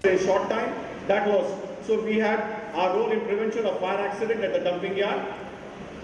a short time. That was, so we had our role in prevention of fire accident at the dumping yard.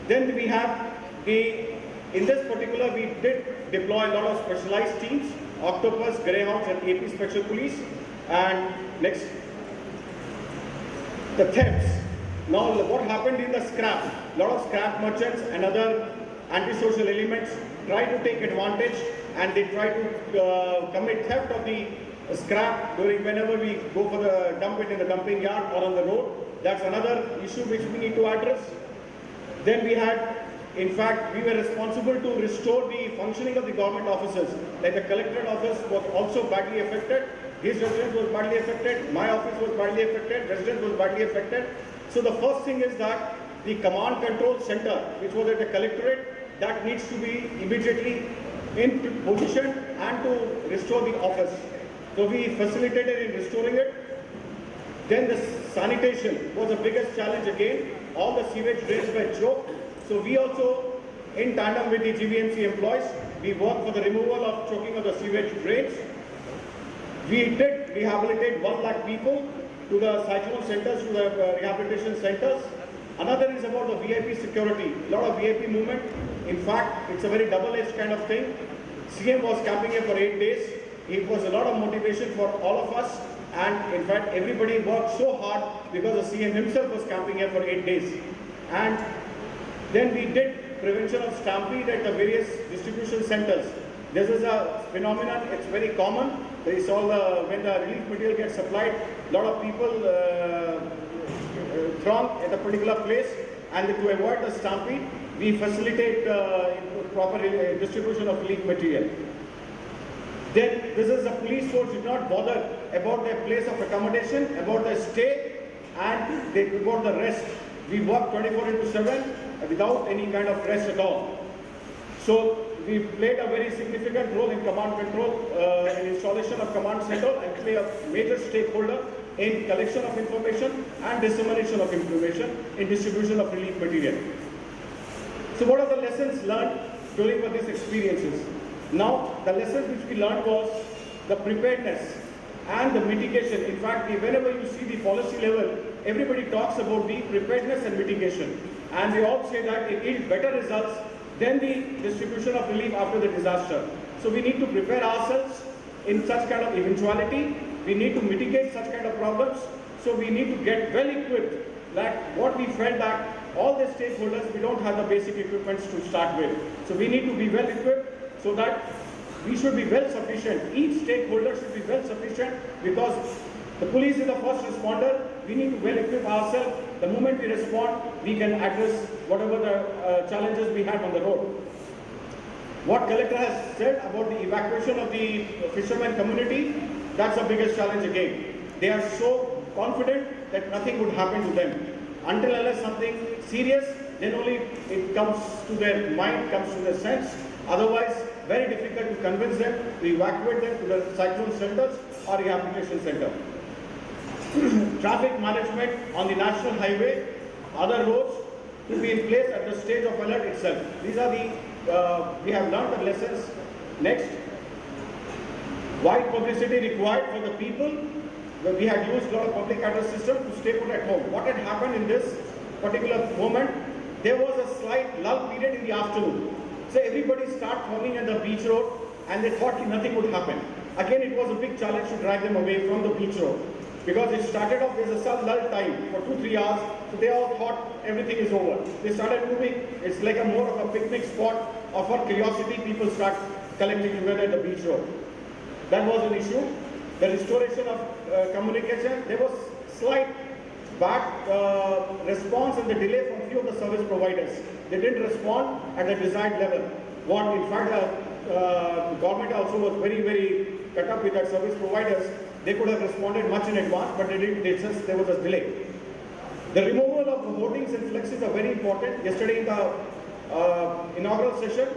Then we have in this particular, we did deploy a lot of specialized teams, Octopus, Greyhounds and AP Special Police. And next, the thefts. Now what happened in the scrap, a lot of scrap merchants and other antisocial elements try to take advantage and they try to commit theft of the scrap during whenever we go for the dump it in the dumping yard or on the road. That's another issue which we need to address. Then we had, in fact, we were responsible to restore the functioning of the government offices. Like the collectorate office was also badly affected, his residence was badly affected, my office was badly affected, residence was badly affected. So the first thing is that the command control center, which was at the collectorate, that needs to be immediately in position and to restore the office. So we facilitated in restoring it. Then the sanitation was the biggest challenge again. All the sewage drains were choked. So we also, in tandem with the GVMC employees, we worked for the removal of choking of the sewage drains. We did rehabilitate 1 lakh people to the cyclone centers, to the rehabilitation centers. Another is about the VIP security, a lot of VIP movement. In fact, it's a very double-edged kind of thing. CM was camping here for 8 days. It was a lot of motivation for all of us. And in fact, everybody worked so hard because the CM himself was camping here for 8 days. And then we did prevention of stampede at the various distribution centers. This is a phenomenon, it's very common. There is all when the relief material gets supplied, a lot of people throng at a particular place, and to avoid the stampede, we facilitate proper distribution of relief material. Then this is the police force did not bother about their place of accommodation, about their stay, and they about the rest. We work 24/7 without any kind of rest at all. So we played a very significant role in command control, in installation of command center, and play a major stakeholder in collection of information and dissemination of information in distribution of relief material. So what are the lessons learned during these experiences? Now, the lessons which we learned was the preparedness and the mitigation. In fact, whenever you see the policy level, everybody talks about the preparedness and mitigation. And they all say that it yields better results than the distribution of relief after the disaster. So we need to prepare ourselves in such kind of eventuality. We need to mitigate such kind of problems. So we need to get well equipped. Like what we felt that all the stakeholders, we don't have the basic equipments to start with. So we need to be well equipped so that we should be well sufficient. Each stakeholder should be well sufficient because the police is the first responder. We need to well equip ourselves. The moment we respond, we can address whatever the challenges we have on the road. What collector has said about the evacuation of the fishermen community, that's the biggest challenge again. They are so confident that nothing would happen to them. Until unless something serious, then only it comes to their mind, comes to their sense. Otherwise, very difficult to convince them to evacuate them to the cyclone centers or rehabilitation center. Traffic management on the national highway, other roads to be in place at the stage of alert itself. These are the, we have learned the lessons. Next, wide publicity required for the people. We had used a lot of public address system to stay put at home. What had happened in this particular moment, there was a slight lull period in the afternoon. So everybody started thronging at the beach road and they thought nothing would happen. Again, it was a big challenge to drag them away from the beach road. Because it started off, there's a lull time for 2-3 hours, so they all thought everything is over. They started moving, it's like a more of a picnic spot, or for curiosity, people start collecting together at the beach road. That was an issue. The restoration of communication, there was slight back response and the delay from few of the service providers. They didn't respond at the desired level. What in fact the government also was very, very cut up with that service providers. They could have responded much in advance, but they didn't. There was a delay. The removal of the hoardings and flexes are very important. Yesterday in the inaugural session,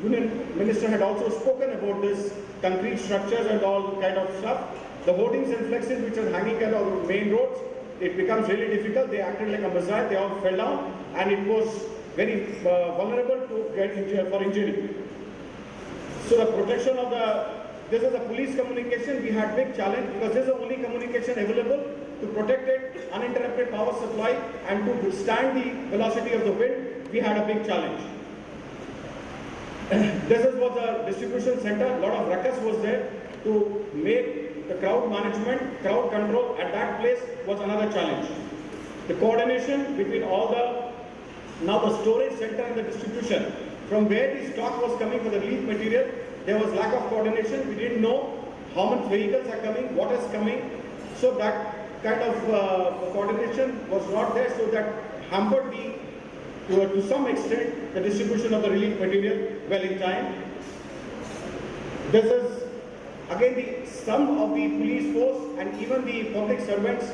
Union Minister had also spoken about this concrete structures and all kind of stuff. The hoardings and flexes which are hanging at our main roads, it becomes really difficult. They acted like a missile. They all fell down, and it was very vulnerable to get for injury. So the protection of the this is a police communication. We had big challenge because this is the only communication available to protect it, uninterrupted power supply, and to withstand the velocity of the wind. We had a big challenge. This was a distribution center. A lot of ruckus was there to make the crowd management, crowd control at that place was another challenge. The coordination between all the, now the storage center and the distribution, from where the stock was coming for the relief material, there was lack of coordination. We didn't know how many vehicles are coming, what is coming. So that kind of coordination was not there, so that hampered to some extent the distribution of the relief material well in time. This is again some of the police force and even the public servants,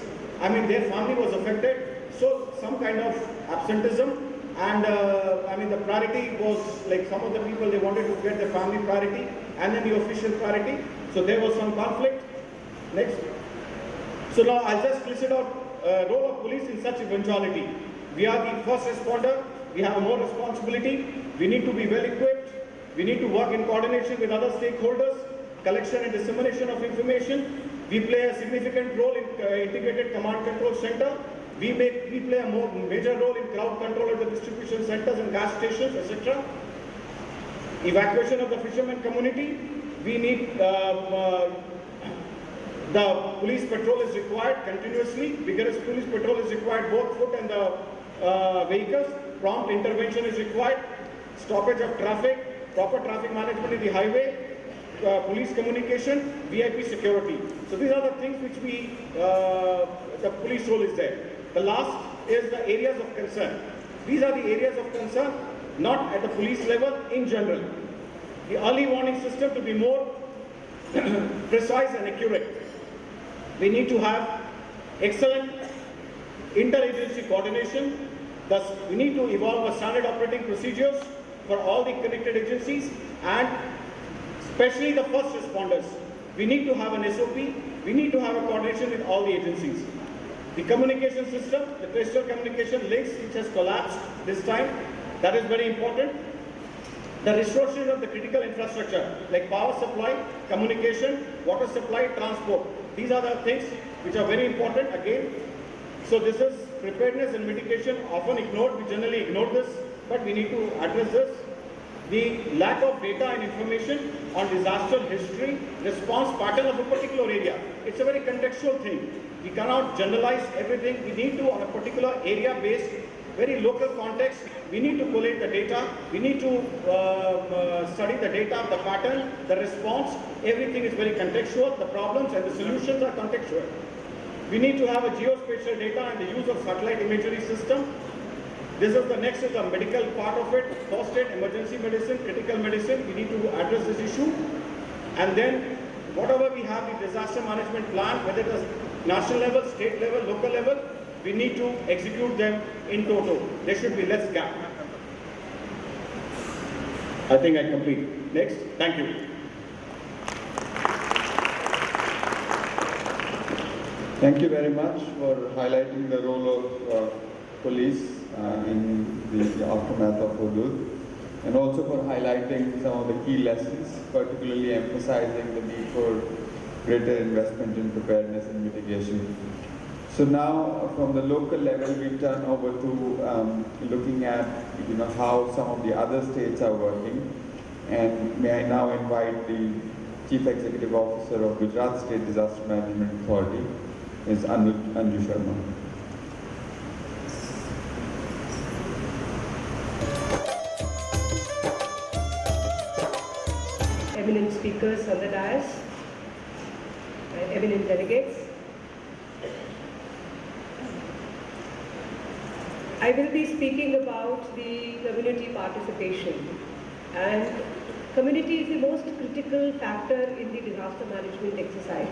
I mean their family was affected, so some kind of absenteeism, and I mean the priority was like some of the people, they wanted to get the family priority and then the official priority, so there was some conflict. Next. So now I'll just list it out, role of police in such eventuality. We are the first responder, we have more responsibility, we need to be well equipped, we need to work in coordination with other stakeholders, collection and dissemination of information. We play a significant role in integrated command control center. We play a major role in crowd control at the distribution centers and gas stations, etc. Evacuation of the fishermen community. We need the police patrol is required continuously. Vigorous police patrol is required, both foot and the vehicles. Prompt intervention is required. Stoppage of traffic, proper traffic management in the highway, police communication, VIP security. So these are the things which the police role is there. The last is the areas of concern. These are the areas of concern, not at the police level, in general. The early warning system to be more precise and accurate. We need to have excellent interagency coordination. Thus, we need to evolve a standard operating procedures for all the connected agencies and especially the first responders. We need to have an SOP. We need to have a coordination with all the agencies. The communication system, the terrestrial communication links, which has collapsed this time, that is very important. The restoration of the critical infrastructure like power supply, communication, water supply, transport. These are the things which are very important again. So this is preparedness and mitigation, often ignored. We generally ignore this, but we need to address this. The lack of data and information on disaster history, response pattern of a particular area. It's a very contextual thing. We cannot generalize everything. We need to, on a particular area based, very local context, we need to collate the data. We need to study the data, the pattern, the response. Everything is very contextual. The problems and the solutions are contextual. We need to have a geospatial data and the use of satellite imagery system. This is the next is the medical part of it, first aid, emergency medicine, critical medicine. We need to address this issue. And then whatever we have the disaster management plan, whether it is national level, state level, local level, we need to execute them in total. There should be less gap. I think I complete. Next. Thank you. Thank you very much for highlighting the role of police in the aftermath of Hudud, and also for highlighting some of the key lessons, particularly emphasizing the need for greater investment in preparedness and mitigation. So now, from the local level, we turn over to looking at how some of the other states are working. And may I now invite the Chief Executive Officer of Gujarat State Disaster Management Authority, is Anju Sharma. Eminent speakers on the dais, eminent delegates. I will be speaking about the community participation, and community is the most critical factor in the disaster management exercise,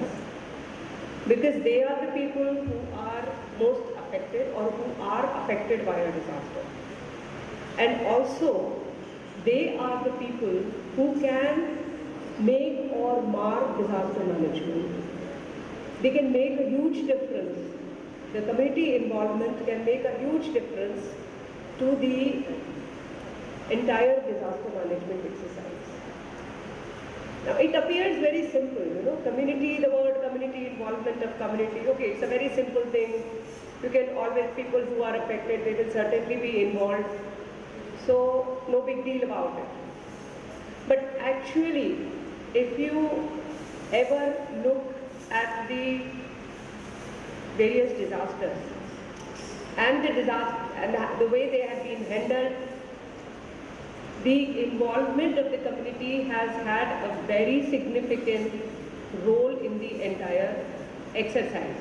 because they are the people who are most affected or who are affected by a disaster. And also, they are the people who can make or mar disaster management. They can make a huge difference. The community involvement can make a huge difference to the entire disaster management exercise. Now it appears very simple, community, the word community, involvement of community, okay, it's a very simple thing. You can always, people who are affected, they will certainly be involved. So no big deal about it. But actually, if you ever look at the various disasters and the way they have been handled, the involvement of the community has had a very significant role in the entire exercise.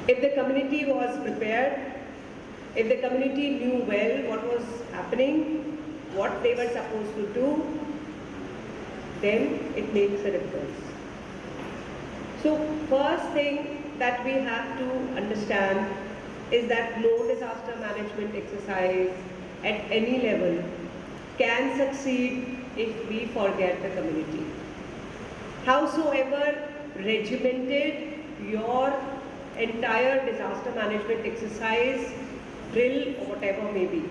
If the community was prepared, if the community knew well what was happening, what they were supposed to do, then it makes a difference. So first thing that we have to understand is that no disaster management exercise at any level can succeed if we forget the community. Howsoever regimented your entire disaster management exercise, drill or whatever may be,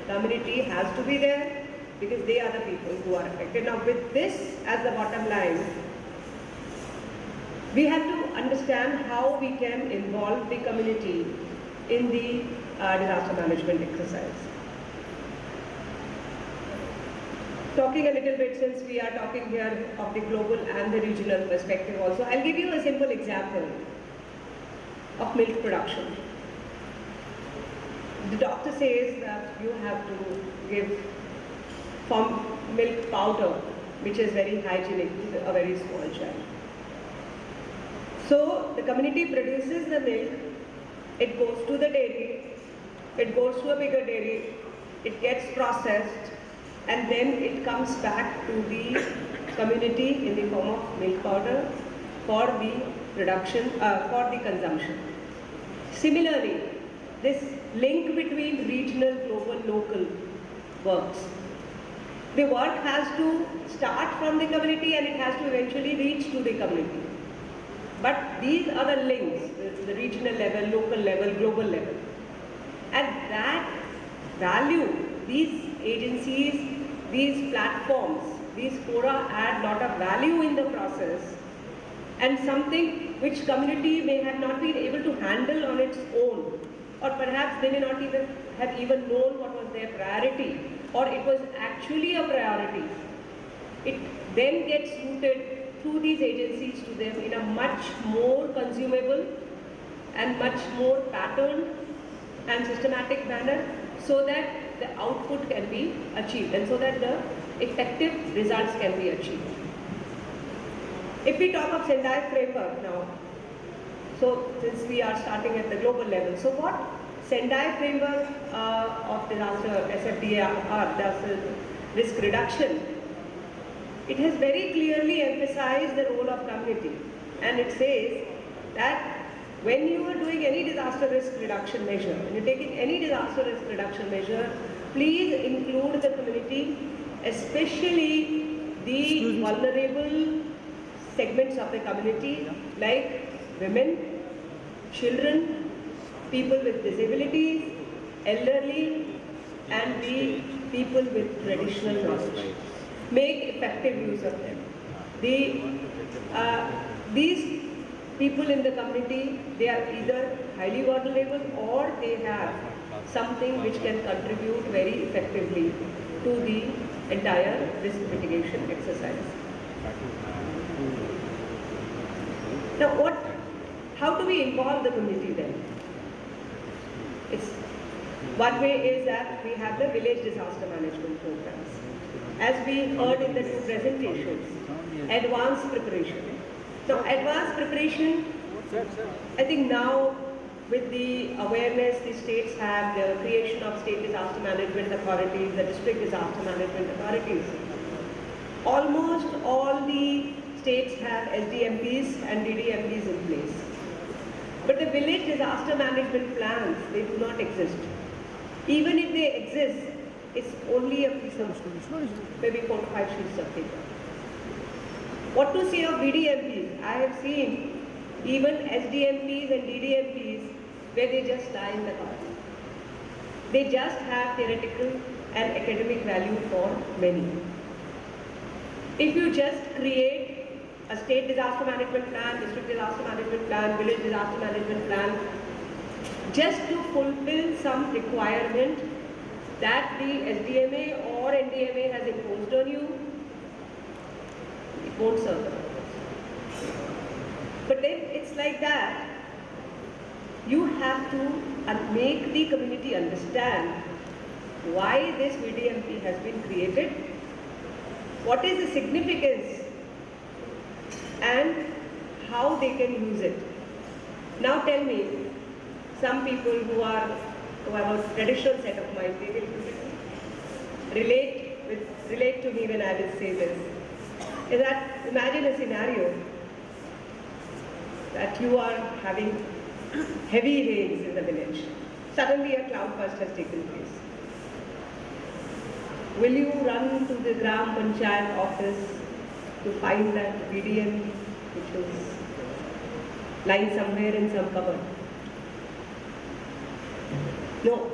community has to be there because they are the people who are affected. Now with this as the bottom line, we have to understand how we can involve the community in the disaster management exercise. Talking a little bit, since we are talking here of the global and the regional perspective also, I'll give you a simple example of milk production. The doctor says that you have to give milk powder, which is very hygienic to a very small child. So the community produces the milk, it goes to the dairy, it goes to a bigger dairy, it gets processed, and then it comes back to the community in the form of milk powder for the production, for the consumption. Similarly, this link between regional, global, local works. The work has to start from the community and it has to eventually reach to the community. But these are the links, the regional level, local level, global level. And that value, these agencies, these platforms, these fora add lot of value in the process, and something which community may have not been able to handle on its own, or perhaps they may not even have known what was their priority, or it was actually a priority. It then gets routed through these agencies to them in a much more consumable and much more patterned and systematic manner, so that the output can be achieved and so that the effective results can be achieved. If we talk of Sendai framework now, so since we are starting at the global level, so what Sendai framework of disaster, SFDR, disaster risk reduction, it has very clearly emphasized the role of community, and it says that when you are doing any disaster risk reduction measure, when you're taking any disaster risk reduction measure, please include the community, especially the vulnerable segments of the community like women, children, people with disabilities, elderly, and the people with traditional knowledge. Make effective use of them. These people in the community, they are either highly vulnerable or they have something which can contribute very effectively to the entire risk mitigation exercise. Now how do we involve the community then? One way is that we have the village disaster management programs. As we heard in the two presentations, advanced preparation. So advanced preparation, I think now with the awareness the states have, the creation of state disaster management authorities, the district disaster management authorities, almost all the states have SDMPs and DDMPs in place. But the village disaster management plans, they do not exist. Even if they exist, it's only a piece of maybe 4 to 5 sheets of paper. What to say of VDMPs? I have seen even SDMPs and DDMPs where they just lie in the cupboard. They just have theoretical and academic value for many. If you just create a state disaster management plan, district disaster management plan, village disaster management plan, just to fulfill some requirement that the SDMA or NDMA has imposed on you, it won't serve the purpose. But then it's like that. You have to make the community understand why this VDMP has been created, what is the significance, and how they can use it. Now tell me, some people who have a traditional set of mind, they will relate to me when I will say this. Is that, imagine a scenario that you are having heavy rains in the village. Suddenly a cloudburst has taken place. Will you run to the Gram Panchayat office to find that VDM which is lying somewhere in some cupboard? No,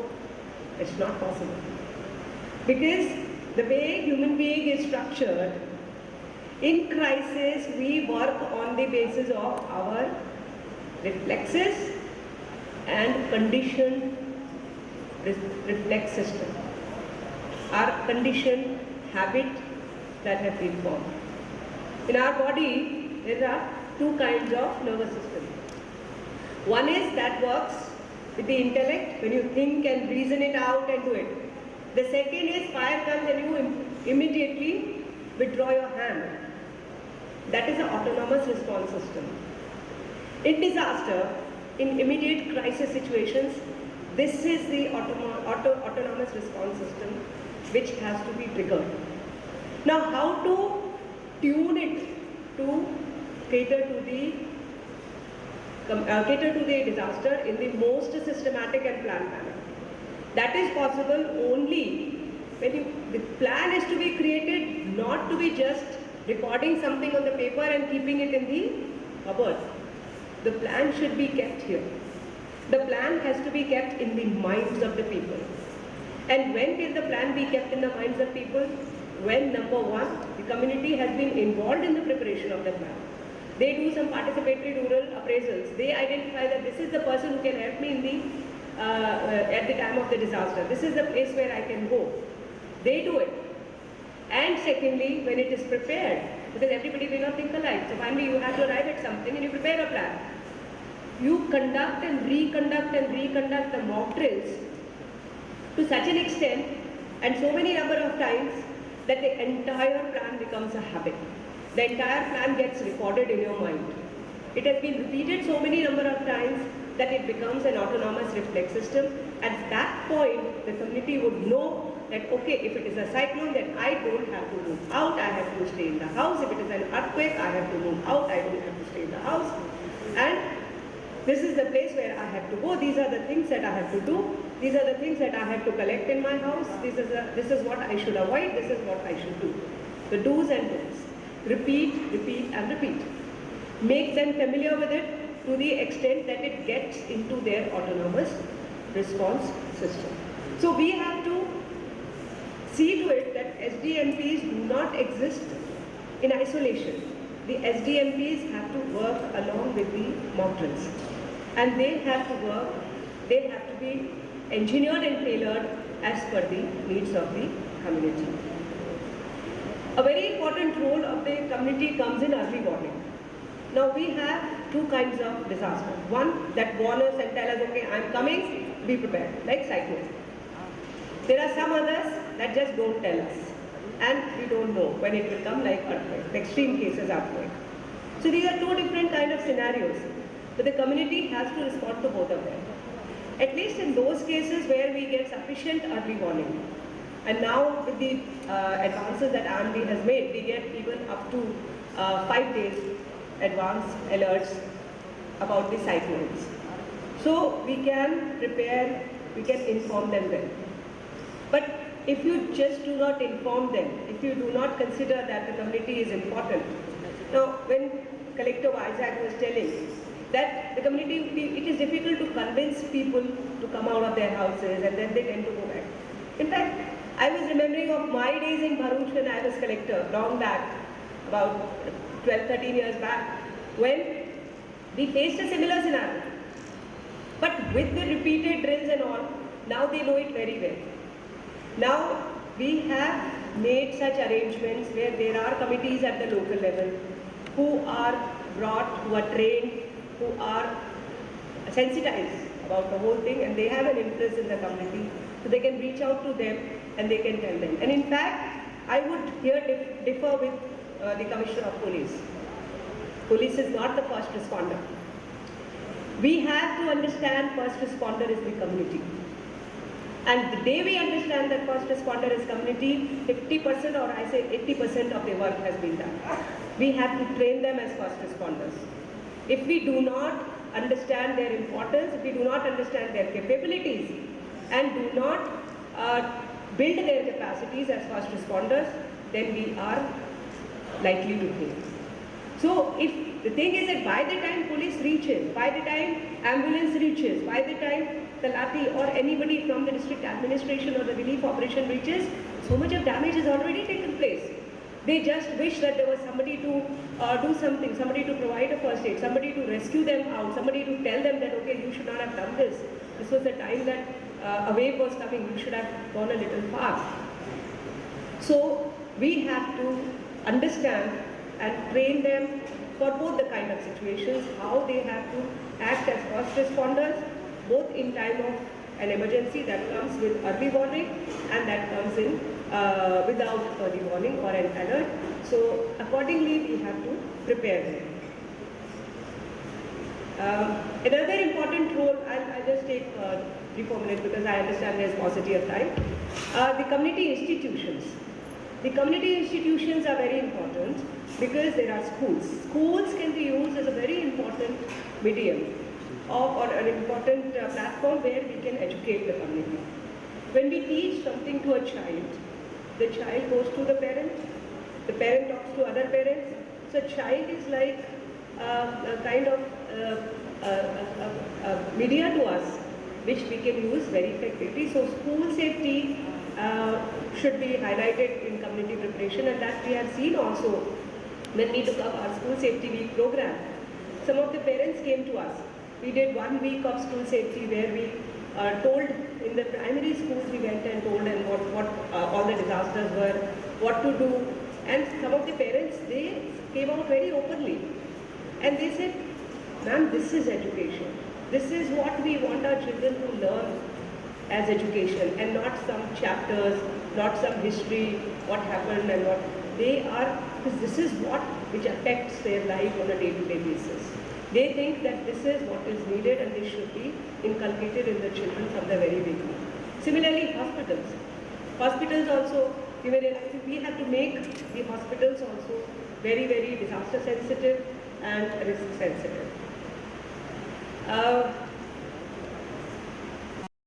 it's not possible. Because the way human being is structured, in crisis we work on the basis of our reflexes and conditioned reflex system. Our conditioned habit that have been formed. In our body, there are two kinds of nervous system. One is that works with the intellect, when you think and reason it out and do it. The second is fire comes and you immediately withdraw your hand. That is an autonomous response system. In disaster, in immediate crisis situations, this is the autonomous response system which has to be triggered. Now, how to tune it to cater to the disaster in the most systematic and planned manner? That is possible only when the plan is to be created, not to be just recording something on the paper and keeping it in the cupboard. The plan should be kept here. The plan has to be kept in the minds of the people. And when can the plan be kept in the minds of people? When, number one, the community has been involved in the preparation of the plan. They do some participatory rural appraisals. They identify that this is the person who can help me in the at the time of the disaster. This is the place where I can go. They do it. And secondly, when it is prepared, because everybody may not think alike. So finally you have to arrive at something and you prepare a plan. You conduct and reconduct the mock drills to such an extent and so many number of times that the entire plan becomes a habit. The entire plan gets recorded in your mind. It has been repeated so many number of times that it becomes an autonomous reflex system. At that point, the community would know that, okay, if it is a cyclone, then I don't have to move out, I have to stay in the house. If it is an earthquake, I have to move out, I don't have to stay in the house. And this is the place where I have to go. These are the things that I have to do. These are the things that I have to collect in my house. This is what I should avoid. This is what I should do. The do's and don'ts. Repeat, repeat and repeat. Make them familiar with it to the extent that it gets into their autonomous response system. So we have to see to it that SDMPs do not exist in isolation. The SDMPs have to work along with the mock drills. And they have to be engineered and tailored as per the needs of the community. A very important role of the community comes in early warning. Now we have two kinds of disasters. One that warn us and tell us, okay, I'm coming, be prepared, like cyclone. There are some others that just don't tell us. And we don't know when it will come, like earthquake, extreme cases earthquake. So these are two different kind of scenarios. But the community has to respond to both of them. At least in those cases where we get sufficient early warning. And now with the advances that RMD has made, we get even up to 5 days advance alerts about the cyclones. So we can prepare, we can inform them well. But if you just do not inform them, if you do not consider that the community is important. Now when Collector Isaac was telling that the community, it is difficult to convince people to come out of their houses and then they tend to go back. In fact, I was remembering of my days in Bharuch when I was collector, long back. about 12, 13 years back, when we faced a similar scenario. But with the repeated drills and all, now they know it very well. Now we have made such arrangements where there are committees at the local level who are brought, who are trained, who are sensitized about the whole thing, and they have an interest in the community, so they can reach out to them and they can tell them. And in fact, I would here differ with the Commissioner of Police. Police is not the first responder. We have to understand first responder is the community. And the day we understand that first responder is community, 50% or I say 80% of the work has been done. We have to train them as first responders. If we do not understand their importance, if we do not understand their capabilities, and do not build their capacities as first responders, then we are likely to fail. So if the thing is that by the time police reaches, by the time ambulance reaches, by the time Talati or anybody from the district administration or the relief operation reaches, so much of damage has already taken place. They just wish that there was somebody to do something, somebody to provide a first aid, somebody to rescue them out, somebody to tell them that, okay, you should not have done this. This was the time that a wave was coming, you should have gone a little fast. So we have to understand and train them for both the kind of situations, how they have to act as first responders, both in time of an emergency that comes with early warning and that comes in without early warning or an alert. So accordingly we have to prepare them. Another important role, I'll just take 3-4 minutes because I understand there's paucity of time. The community institutions. The community institutions are very important because there are schools. Schools can be used as a very important medium or an important platform where we can educate the community. When we teach something to a child, the child goes to the parent talks to other parents. So a child is like a kind of media to us, which we can use very effectively. So school safety should be highlighted in community preparation, and that we have seen also when we took up our school safety week program. Some of the parents came to us. We did 1 week of school safety where we told in the primary schools, we went and told them what all the disasters were, what to do, and some of the parents, they came out very openly and they said, ma'am, this is education. This is what we want our children to learn as education, and not some chapters, not some history, what happened and what they are, because this is what which affects their life on a day-to-day basis. They think that this is what is needed and this should be inculcated in the children from the very beginning. Similarly, hospitals. Hospitals also, we have to make the hospitals also very, very disaster sensitive and risk sensitive.